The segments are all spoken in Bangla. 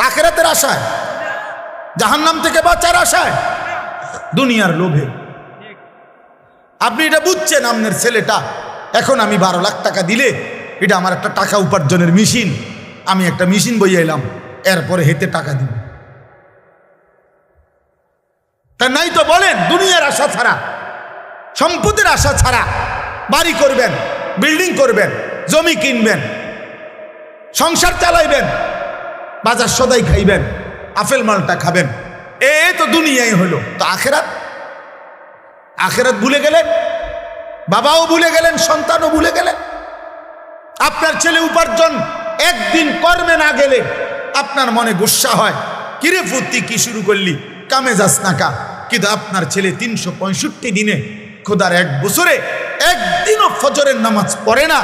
আখিরাতের আশায়, জাহান্নাম থেকে বাঁচার আশায়, দুনিয়ার লোভে। আপনি এটা বুঝছেন আপনার ছেলেটা এখন আমি 12 লাখ টাকা দিলে এটা আমার একটা টাকা উপার্জনের মেশিন, আমি একটা মেশিন বইয়ে এলাম, এরপরে হেতে টাকা দিব। তা নাই তো বলেন, দুনিয়ার আশা ছাড়া, সম্পদের আশা ছাড়া বাড়ি করবেন, বিল্ডিং করবেন, জমি কিনবেন, সংসার চালাইবেন, বাজার সদাই খাইবেন, আপেল মালটা খাবেন, এ তো দুনিয়াই হলো। তো আখেরাত, আখেরাত ভুলে গেলেন, বাবাও ভুলে গেলেন, সন্তানও ভুলে গেলেন। আপনার ছেলে উপার্জন একদিন কর্মে না গেলে আপনার মনে গুসা হয়, কিরে ফুর্তি কি শুরু করলি, কামে যাস না কা। কিন্তু আপনার ছেলে 365 দিনে, খোদার 1 বছরে একদিনও ফজরের নামাজ পড়ে না,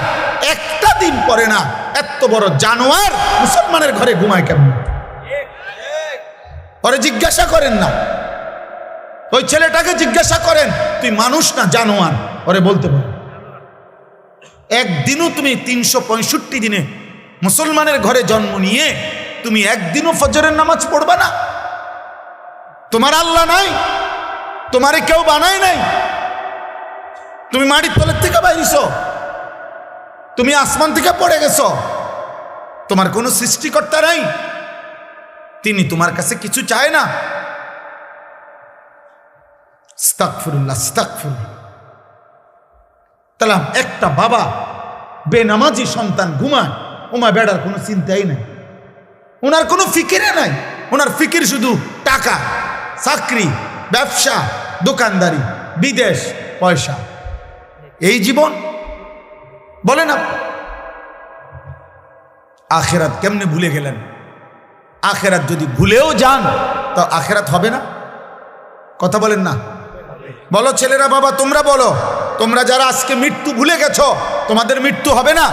একটা দিন পড়ে না, এত বড় জানোয়ার মুসলমানের ঘরে ঘুমায় কেমন? পরে জিজ্ঞাসা করেন না, ওই ছেলেটাকে জিজ্ঞাসা করেন, তুই মানুষ না জানোয়ার? পরে বলতে পারো। একদিনও তুমি 365 দিনে মুসলমানের ঘরে জন্ম নিয়ে তুমি একদিনও ফজরের নামাজ পড়বা না? তোমার আল্লাহ নাই, তোমারে কেউ বানায় নাই, তুমি মাটির তলের থেকে বাইরেছ, তুমি আসমান থেকে পড়ে গেছ, তোমার কোনো সৃষ্টিকর্তা নাই, তিনি তোমার কাছে কিছু চায় না। আস্তাগফিরুল্লাহ, আস্তাগফিরুল্লাহ। তাহলে একটা বাবা বেনামাজি সন্তান ঘুমায়, ওমা বেড়ার কোনো চিন্তাই নাই, ওনার কোনো ফিকিরে নাই, ওনার ফিকির শুধু টাকা, চাকরি, ব্যবসা, দোকানদারি, বিদেশ, পয়সা, এই জীবন। বলেন আপনি আখেরাত কেমনে ভুলে গেলেন? আখেরাত যদি ভুলেও যান তো আখেরাত হবে না? কথা বলেন না? বলো ছেলেরা, বাবা তোমরা বলো, তোমরা যারা আজকে মৃত্যু ভুলে গেছো, তোমাদের মৃত্যু হবে না?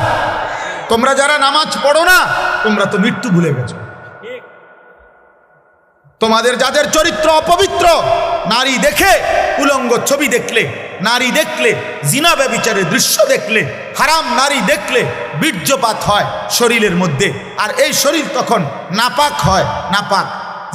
তোমরা যারা নামাজ পড়ো না, তোমরা তো মৃত্যু ভুলে গেছো। তোমাদের যাদের চরিত্র অপবিত্র, নারী দেখে, উলঙ্গ ছবি দেখলে, নারী দেখলে, জিনা ব্যভিচারের দৃশ্য দেখলে, হারাম নারী দেখলে বীর্যপাত হয় শরীরের মধ্যে, আর এই শরীর তখন নাপাক হয়। নাপাক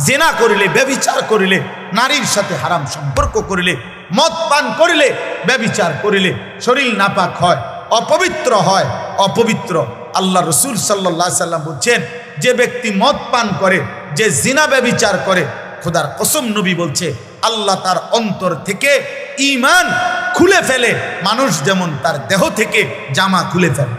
জেনা করিলে, ব্যভিচার করিলে, নারীর সাথে হারাম সম্পর্ক করিলে, মদ পান করিলে, ব্যভিচার করিলে শরীর নাপাক হয়, অপবিত্র হয়, অপবিত্র। আল্লাহ রসুল সাল্লাল্লাহু আলাইহি সাল্লাম বলছেন, যে ব্যক্তি মদ পান করে, যে জিনা ব্যভিচার করে, খোদার কসম নবী বলছে আল্লাহ তার অন্তর থেকে ঈমান খুলে ফেলে, মানুষ যেমন তার দেহ থেকে জামা খুলে ফেলে।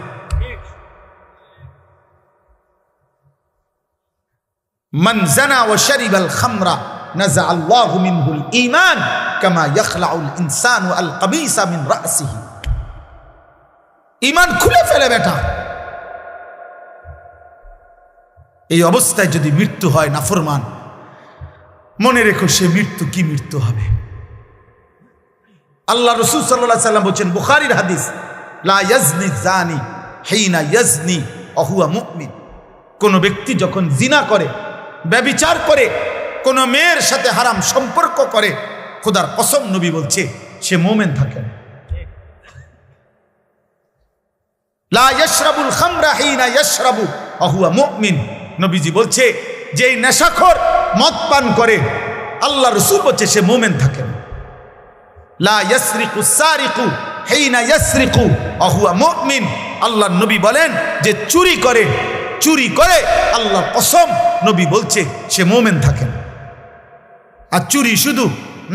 মান জানা ওয়া শারিবাল খামরা নাযা আল্লাহু মিনহুল ঈমান কামা ইয়াখলাউল ইনসানু আল কাবিসা মিন রাসিহি। ঈমান খুলে ফেলে বেটা। এই অবস্থায় যদি মৃত্যু হয় নাফরমান, মনে রেখো সে মৃত্যু কি মৃত্যু হবে। আল্লাহ রাসূল সাল্লাল্লাহু আলাইহি সাল্লাম বলেন, বুখারীর হাদিস, লা ইয়াজনি জানি হিনা ইয়াজনি ওয়া হুয়া মুমিন। কোন ব্যক্তি যখন জিনা করে, ব্যভিচার করে, কোন মেয়ের সাথে হারাম সম্পর্ক করে, খোদার কসম নবী বলছে সে মুমিন থাকে না। লা ইয়াশরাবুল খামরা হিনা ইয়াশরাবু ওয়া হুয়া মুমিন। নবীজি বলছে যেই নেশাখোর মদ পান করে, আল্লাহ রাসূল বলছে সে মুমিন থাকে না। লা ইয়াসরিকু সারিকু হিনা ইয়াসরিকু ওয়া হুয়া মুমিন। আল্লাহর নবী বলেন যে চুরি করে, চুরি করে, আল্লাহর কসম নবী বলছে সে মুমিন থাকে না। আর চুরি শুধু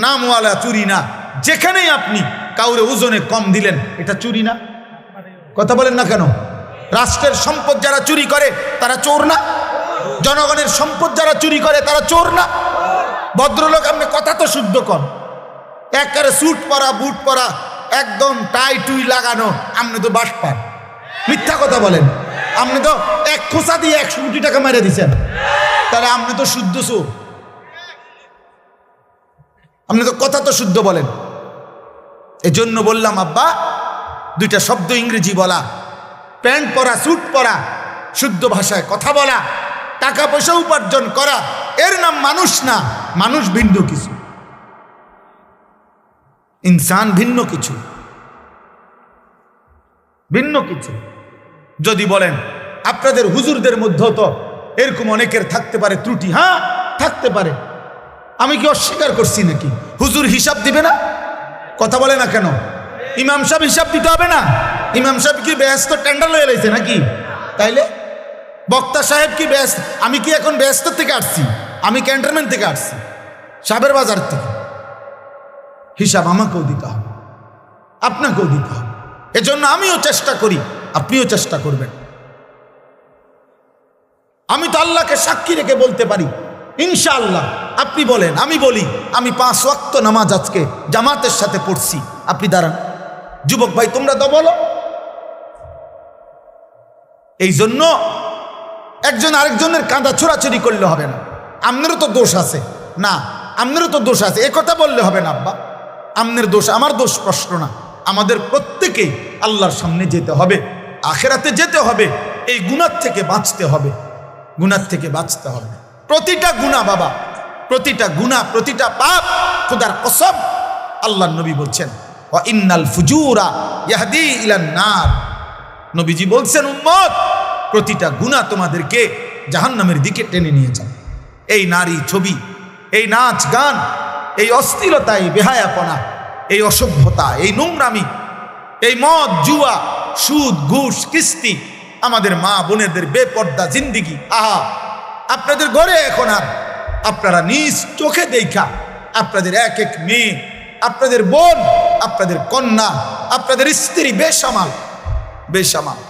নামওয়ালা চুরি না, যেখানেই আপনি কাউরে ওজনে কম দিলেন, এটা চুরি না? কথা বলেন না কেন? রাষ্ট্রের সম্পদ যারা চুরি করে তারা চোর না? জনগণের সম্পদ যারা চুরি করে তারা চোর না? ভদ্রলোক, আপনি কথা তো শুদ্ধ কর। একেবারে স্যুট পরা, বুট পরা, একদম টাই টুই লাগানো, আপনি তো বাটপার। মিথ্যা কথা বলেন। আপনি তো এক খোঁচা দিয়ে 100 কোটি টাকা মেরে দিচ্ছেন, তাহলে আপনি তো শুদ্ধ চোর। আপনি তো কথা তো শুদ্ধ বলেন। এজন্য বললাম আব্বা, দুইটা শব্দ ইংরেজি বলা, প্যান্ট পরা, স্যুট পরা, শুদ্ধ ভাষায় কথা বলা, টাকা পয়সা উপার্জন করা, এর নাম মানুষ না। মানুষ ভিন্ন কিছু, ইনসান ভিন্ন কিছু, ভিন্ন কিছু। যদি বলেন আপনাদের হুজুরদের মধ্যে তো এরকম অনেকের থাকতে পারে ত্রুটি, হ্যাঁ থাকতে পারে। আমি কি অস্বীকার করছি নাকি? হুজুর হিসাব দিবে না? কথা বলে না কেন? ইমাম সাহেব হিসাব দিতে হবে না? ইমাম সাহেব কি ব্যস্ত টেন্ডার লয়ে লাইছে নাকি? তাইলে বক্তা সাহেব কি ব্যস্ত? আমি কি এখন ব্যস্ত থেকে আসছি? আমি ক্যান্টনমেন্ট থেকে আসছি, সাবের বাজার থেকে। হিসাব আমাকেও দিতে হবে, আপনাকেও দিতে হবে। এজন্য আমিও চেষ্টা করি, আপনিও চেষ্টা করবেন। আমি তো আল্লাহকে সাক্ষী রেখে বলতে পারি ইনশাআল্লাহ। আপনি বলেন, আমি বলি, আমি 5 ওয়াক্ত নামাজ আজকে জামাতের সাথে পড়ছি। আপনি দাঁড়ান, যুবক ভাই তোমরা তো বলো। এই জন্য একজন আরেকজনের কাঁধা ছোড়াছড়ি করলে হবে না। আপনারও তো দোষ আছে, না আপনারও তো দোষ আছে, এ কথা বললে হবে না। আব্বা আপনার দোষ আমার দোষ প্রশ্ন না। আমাদের প্রত্যেকেই আল্লাহর সামনে যেতে হবে, আখেরাতে যেতে হবে। এই গুনাহ থেকে বাঁচতে হবে, গুনাহ থেকে বাঁচতে হবে। প্রতিটা গুনাহ বাবা, প্রতিটা গুনাহ, প্রতিটা পাপ, খোদার কসম আল্লাহর নবী বলছেন ওয়া ইন্নাল ফুজুরা ইয়াহদি ইলান নার। নবীজি বলছেন উম্মত, প্রতিটা গুনাহ তোমাদেরকে জাহান্নামের দিকে টেনে নিয়ে যাবে। এই নারী ছবি, এই নাচ গান, এই অশ্লীলতা, এই বেহায়াপনা, এই অসভ্যতা, এই নোংরামি, এই মদ জুয়া, সুদ ঘুষ কিস্তি, আমাদের মা বোনেদের বেপর্দা জিন্দিগি। আহা, আপনাদের ঘরে এখন আর আপনারা নিজ চোখে দেখা আপনাদের এক এক মেয়ে, আপনাদের বোন, আপনাদের কন্যা, আপনাদের স্ত্রী বেসামাল, বেসামাল,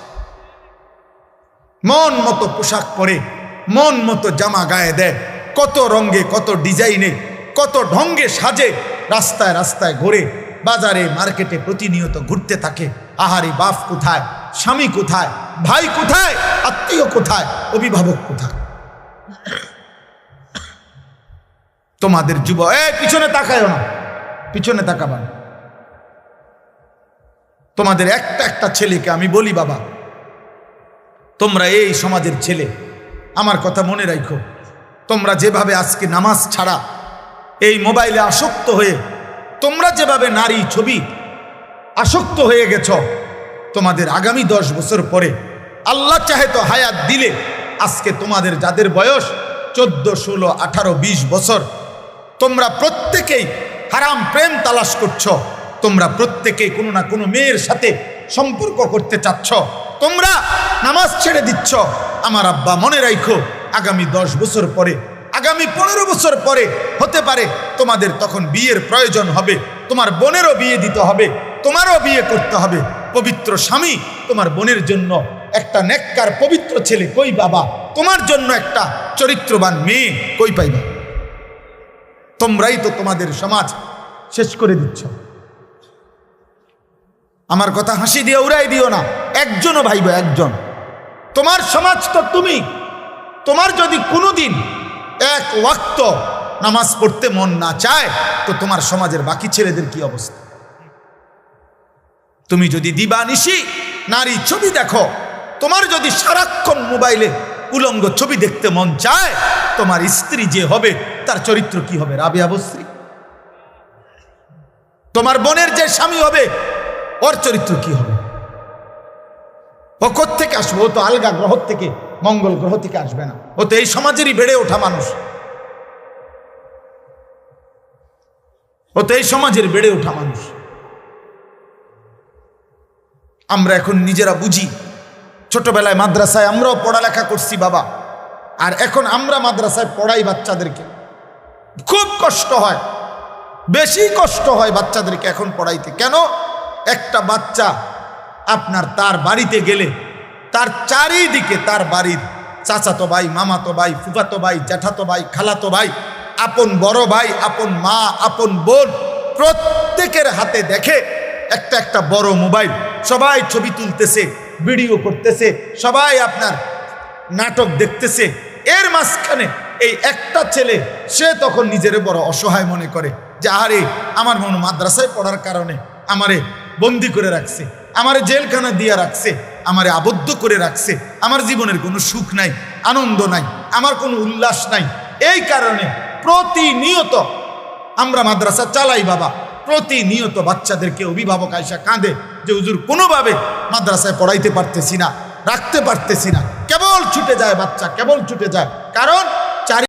মন মতো পোশাক পরে, মন মতো জামা গায়ে দেয়, কত রঙে, কত ডিজাইনে, কত ঢঙ্গে সাজে, রাস্তায় রাস্তায় ঘুরে, বাজারে মার্কেটে প্রতিনিয়ত ঘুরতে থাকে। আহারে, বাপ কোথায়, স্বামী কোথায়, ভাই কোথায়, আত্মীয় কোথায়, অভিভাবক কোথায়? তোমাদের যুব, পিছনে তাকায় না, পিছনে তাকাবা না। তোমাদের একটা একটা ছেলেকে আমি বলি, বাবা তোমরা এই সমাজের ছেলে, আমার কথা মনে রাখো। তোমরা যেভাবে আজকে নামাজ ছাড়া এই মোবাইলে আসক্ত হয়ে, তোমরা যেভাবে নারী ছবি আসক্ত হয়ে গেছ, তোমাদের আগামী 10 বছর পরে আল্লাহ চাহে তো হায়াত দিলে, আজকে তোমাদের যাদের বয়স 14, 16, 18, 20 বছর, তোমরা প্রত্যেকেই হারাম প্রেম তালাশ করছো, তোমরা প্রত্যেকেই কোনো না কোনো মেয়ের সাথে সম্পর্ক করতে চাচ্ছ, তোমরা নামাজ ছেড়ে দিচ্ছ। আমার আব্বা মনে রাখো, আগামী 10 বছর পরে, আগামী 15 বছর পরে হতে পারে তোমাদের তখন বিয়ের প্রয়োজন হবে, তোমার বোনেরও বিয়ে দিতে হবে, তোমারও বিয়ে করতে হবে। পবিত্র স্বামী তোমার বোনের জন্য একটা নেককার পবিত্র ছেলে কই বাবা, তোমার জন্য একটা চরিত্রবান মেয়ে কই পাইবা? তোমরাই তো তোমাদের সমাজ শেষ করে দিচ্ছ। আমার কথা হাসি দিয়ে উড়াই দিও না, একজনও ভাইব, একজন। তোমার সমাজ তো তুমি। তোমার যদি কোনোদিন 1 ওয়াক্ত নামাজ পড়তে মন না চায়, তো তোমার সমাজের বাকি ছেলেদের কি অবস্থা? তুমি যদি দিবানিশি নারী ছবি দেখো, তোমার যদি সারাক্ষণ মোবাইলে উলঙ্গ ছবি দেখতে মন চায়, তোমার স্ত্রী যে হবে তার চরিত্র কি হবে? রাবিয়া বস্রী। তোমার বোনের যে স্বামী হবে, ওর চরিত্র কি হবে? ও কোত্থেকে আসবে? ও তো আলগা গ্রহ থেকে, মঙ্গল গ্রহ থেকে আসবে না। ও তো এই সমাজেরই বেড়ে ওঠা মানুষ, ও তো এই সমাজের বেড়ে ওঠা মানুষ। আমরা এখন নিজেরা বুঝি। ছোটবেলায় মাদ্রাসায় আমরাও পড়ালেখা করছি বাবা, আর এখন আমরা মাদ্রাসায় পড়াই বাচ্চাদেরকে। খুব কষ্ট হয়, বেশি কষ্ট হয় বাচ্চাদেরকে এখন পড়াইতে। কেন? একটা বাচ্চা আপনার তার বাড়িতে গেলে তার চারিদিকে তার বাড়ির চাচাতো ভাই, মামাতো ভাই, ফুফাতো ভাই, জ্যাঠাতো ভাই, খালাতো ভাই, আপন বড় ভাই, আপন মা, আপন বোন, প্রত্যেকের হাতে দেখে একটা একটা বড় মোবাইল। সবাই ছবি তুলতেছে, ভিডিও করতেছে, সবাই আপনার নাটক দেখতেছে। এর মাঝখানে এই একটা ছেলে, সে তখন নিজের বড় অসহায় মনে করে যে আরে আমার মনে মাদ্রাসায় পড়ার কারণে আমারে বন্দি করে রাখছে, আমারে জেলখানা দিয়ে রাখছে, আমারে আবদ্ধ করে রাখছে, আমার জীবনের কোনো সুখ নাই, আনন্দ নাই, আমার কোনো উল্লাস নাই। এই কারণে প্রতিনিয়ত আমরা মাদ্রাসা চালাই বাবা, প্রতিনিয়ত বাচ্চাদেরকে অভিভাবক আয়সা কাঁদে যে হুজুর কোনোভাবে মাদ্রাসায় পড়াইতে পারতেছি না, রাখতে পারতেছি না। কেবল ছুটে যায়, বাচ্চা কেবল ছুটে যায়। কারণ